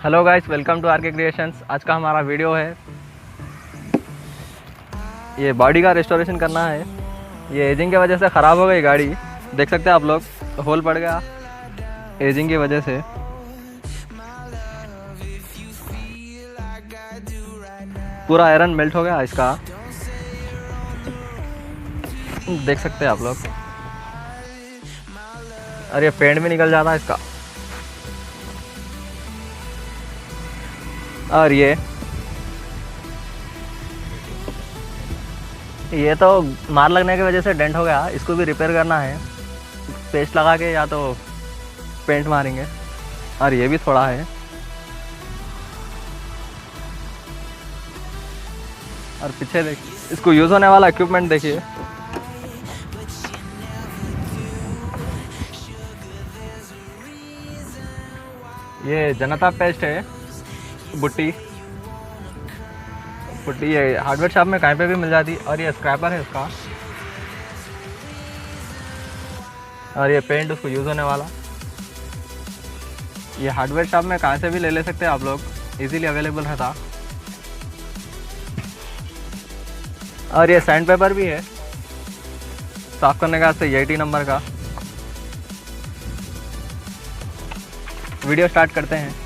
Hello guys, welcome to R K creations. आज का हमारा वीडियो है, ये बॉडी का रेस्टोरेशन करना है। ये एजिंग की वजह से ख़राब हो गई गाड़ी, देख सकते हैं आप लोग, होल पड़ गया एजिंग की वजह से। पूरा आयरन मेल्ट हो गया इसका, देख सकते हैं आप लोग। और ये पेंट भी निकल जाता है इसका। और ये तो मार लगने की वजह से डेंट हो गया, इसको भी रिपेयर करना है पेस्ट लगा के, या तो पेंट मारेंगे। और ये भी थोड़ा है। और पीछे देखिए, इसको यूज़ होने वाला इक्विपमेंट देखिए। ये जनता पेस्ट है, बुट्टी ये हार्डवेयर शॉप में कहीं पे भी मिल जाती। और ये स्क्रैपर है उसका। और ये पेंट उसको यूज़ होने वाला, ये हार्डवेयर शॉप में कहाँ से भी ले सकते हैं आप लोग, इजीली अवेलेबल रहता। और ये सैंड पेपर भी है साफ़ करने का, 80 नंबर का। वीडियो स्टार्ट करते हैं।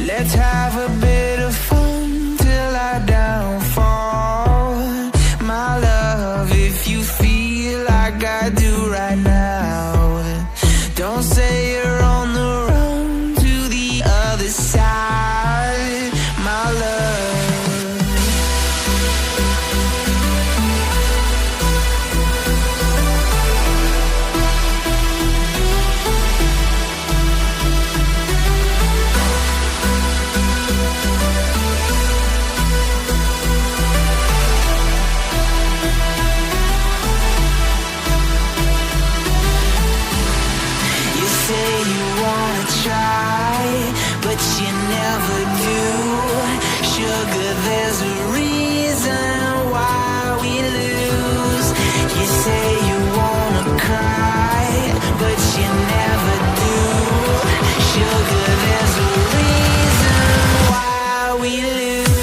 Let's have a bit of fun till I downfall. My love, if you feel like I do right now, don't say you're on the run to the other side. My love, but you never do. Sugar, there's a reason why we lose. You say you wanna cry, but you never do. Sugar, there's a reason why we lose.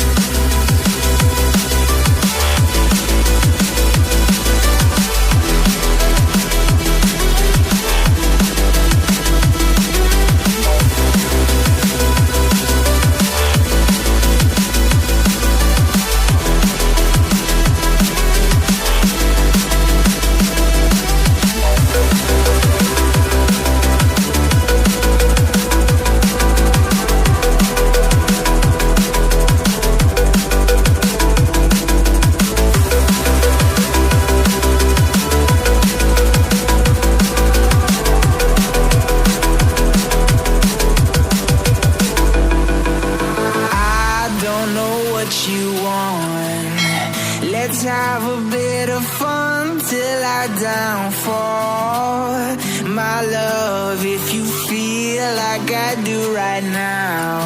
Let's have a bit of fun till I downfall. My love, if you feel like I do right now,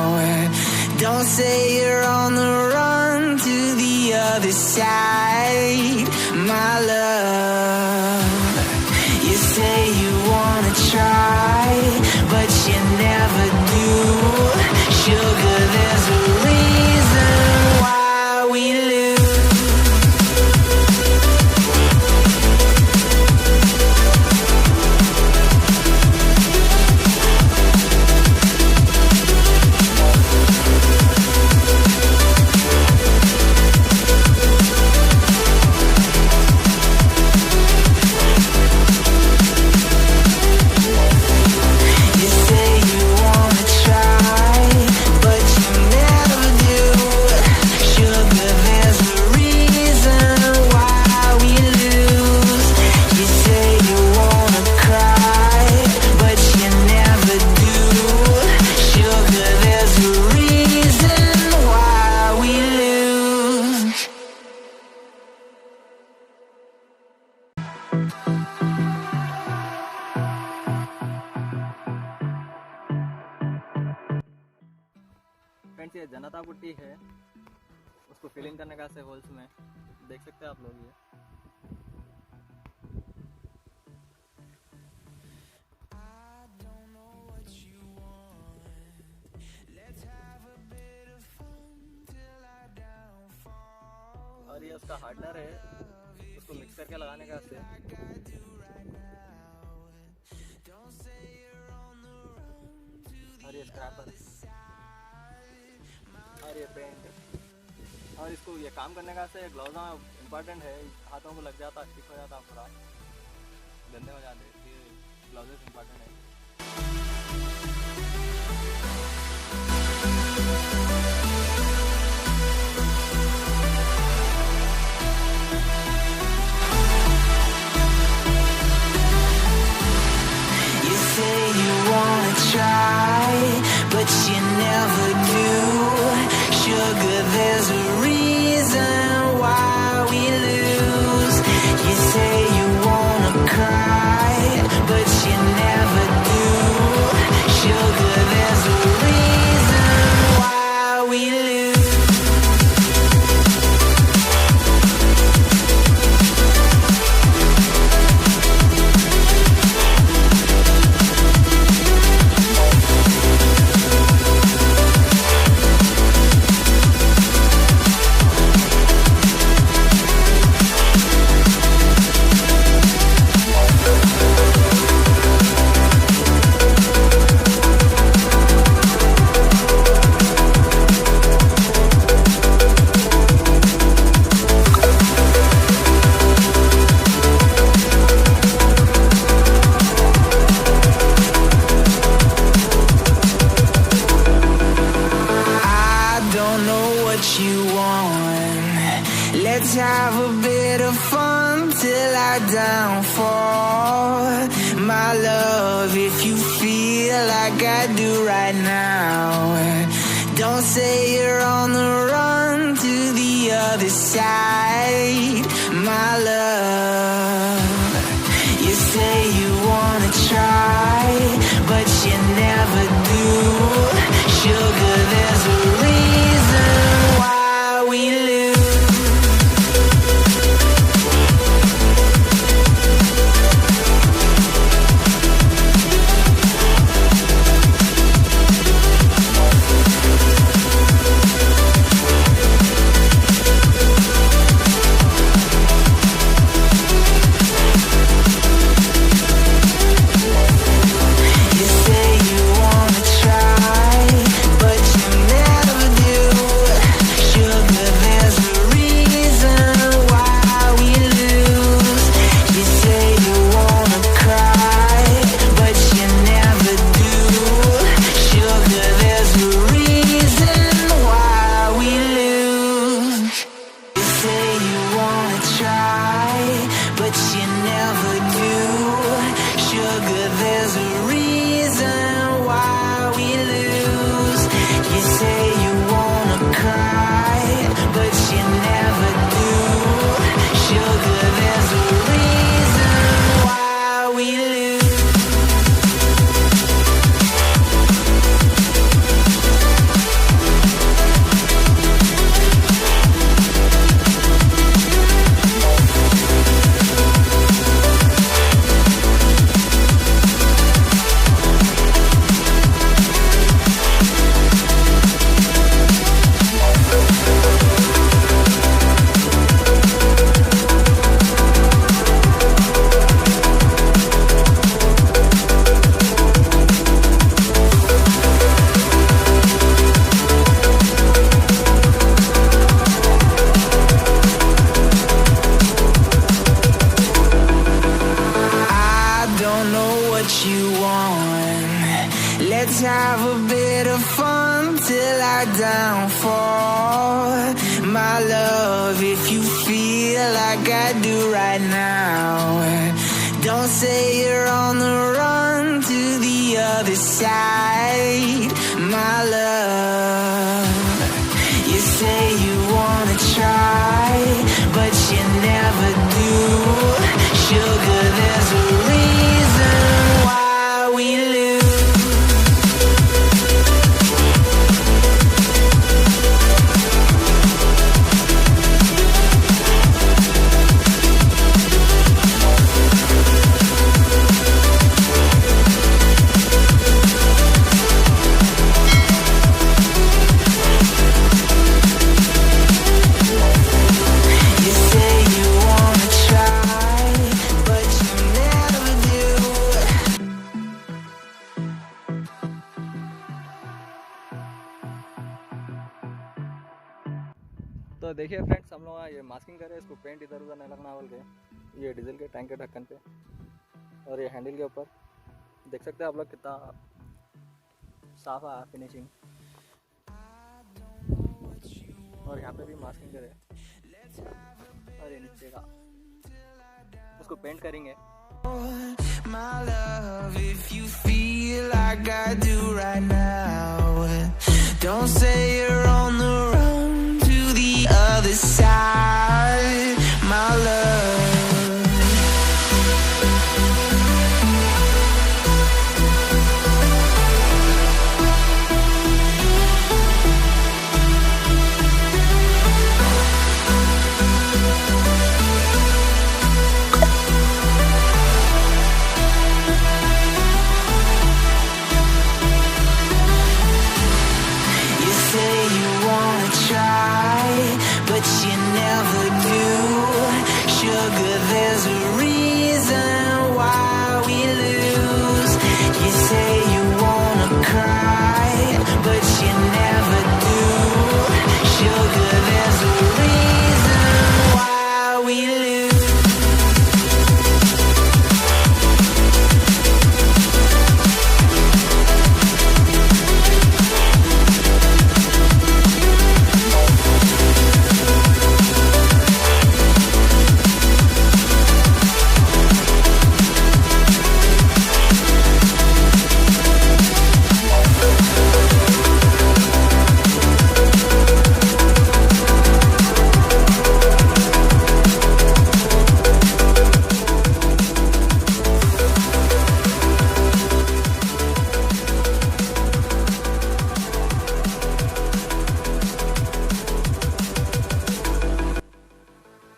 don't say you're on the run to the other side. My love, you say you wanna try, but you never do. Sugar, there's a reason why we lose. Putty है, उसको filling करने का है holes में, देख सकते हैं आप लोग ये। और ये उसका हार्डनर है, उसको मिक्स करके लगाने का है। और ये स्क्रैपर और ये पेंट, और इसको ये काम करने का से ग्लव्स इम्पोर्टेंट है, हाथों को लग जाता, स्टिक हो जाता, खराब गंदे हो जाते, इसलिए ग्लव्स इम्पोर्टेंट है। But you never do. Sugar, there's a reason why we lose. You say you wanna cry, but you never do. Sugar, there's a reason why we lose. Let's have a bit of fun till I downfall. My love, if you feel like I do right now, don't say you're on the run to the other side. My love, you say you wanna try, but you never do. Sugar, there's a reason why we lose. Let's have a bit of fun till I downfall. My love, if you feel like I do right now, don't say you're on the run to the other side. My love, you say you wanna try, but you never do. Sugar, there's a reason why we lose. तो देखिए friends, हम लोग ये masking कर रहे हैं, इसको paint इधर उधर नहीं लगना बोल के। ये डीजल के टैंक के ढक्कन पे और ये हैंडल के ऊपर देख सकते हैं आप लोग कितना साफ है फिनिशिंग। और यहाँ पे भी मास्किंग करे और ये नीचे का उसको पेंट करेंगे। My love, if you feel like I do right now, don't say you're on the run to the other side, my love.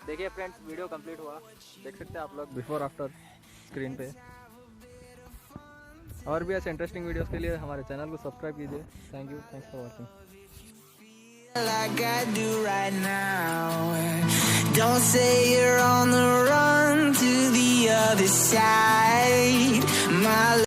देखिए फ्रेंड्स, वीडियो कंप्लीट हुआ, देख सकते हैं आप लोग बिफोर आफ्टर स्क्रीन पे। और भी ऐसे इंटरेस्टिंग वीडियोस के लिए हमारे चैनल को सब्सक्राइब कीजिए। Thank you, thanks for watching. Like I do right now, don't say you're on the run to the other side, my